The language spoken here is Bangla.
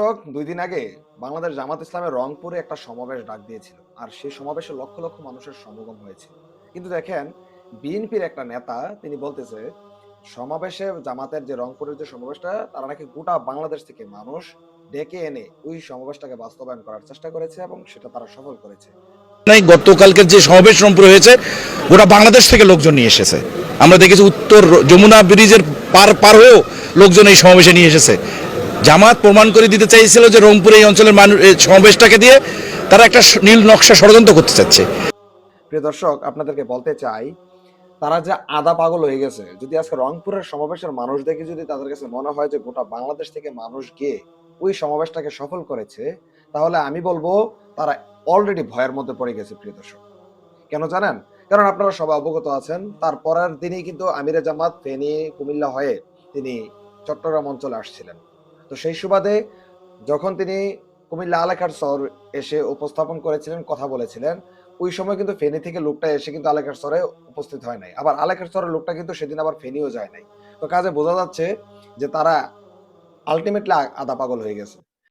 2 দিন আগে বাংলাদেশ জামাত ইসলামের রংপুরে একটা সমাবেশ ডাক দিয়েছিল, আর সেই সমাবেশে লক্ষ লক্ষ মানুষের সমাগম হয়েছে। কিন্তু দেখেন, বিএনপির একটা নেতা তিনি বলতেছে সমাবেশে জামাতের যে রংপুরের যে সমাবেশটা, তারা নাকি গোটা বাংলাদেশ থেকে মানুষ ডেকে এনে ওই সমাবেশটাকে বাস্তবায়ন করার চেষ্টা করেছে এবং সেটা তারা সফল করেছে। গতকালকের যে সমাবেশ রংপুরে হয়েছে, গোটা বাংলাদেশ থেকে লোকজন নিয়ে এসেছে। আমরা দেখেছি উত্তর যমুনা ব্রিজের পার হয়েও লোকজন এই সমাবেশে নিয়ে এসেছে। জামাত প্রমাণ করে দিতে চাইছিল যে রংপুর এই অঞ্চলের মানুষ সমাবেশটাকে দিয়ে তারা একটা নীল নকশা ষড়যন্ত্র করতে চাচ্ছে। প্রিয় দর্শক, আপনাদেরকে বলতে চাই, তারা যে আধা পাগল হয়ে গেছে। যদি আজকে রংপুরের সমাবেশের মানুষ দেখে যদি তাদের কাছে মনে হয় যে গোটা বাংলাদেশ থেকে মানুষ গিয়ে ওই সমাবেশটাকে সফল করেছে, তাহলে আমি বলবো তারা অলরেডি ভয়ের মধ্যে পড়ে গেছে। প্রিয় দর্শক, কেন জানেন? কারণ আপনারা সবাই অবগত আছেন, তার পরের দিনই কিন্তু আমিরে জামাত ফেনী কুমিল্লা হয়ে তিনি চট্টগ্রাম অঞ্চলে আসছিলেন। তো সেই সুবাদে যখন তিনি কুমিল্লা আলেখার চর এসে উপস্থাপন করেছিলেন, কথা বলেছিলেন, ওই সময় কিন্তু ফেনী থেকে লোকটা এসে কিন্তু আলেখার চরে উপস্থিত হয় নাই। আবার আলেখার চরের লোকটা কিন্তু সেদিন আবার ফেনীও যায় নাই। তো কাজে বোঝা যাচ্ছে যে তারা আলটিমেটলি আধা পাগল হয়ে গেছে।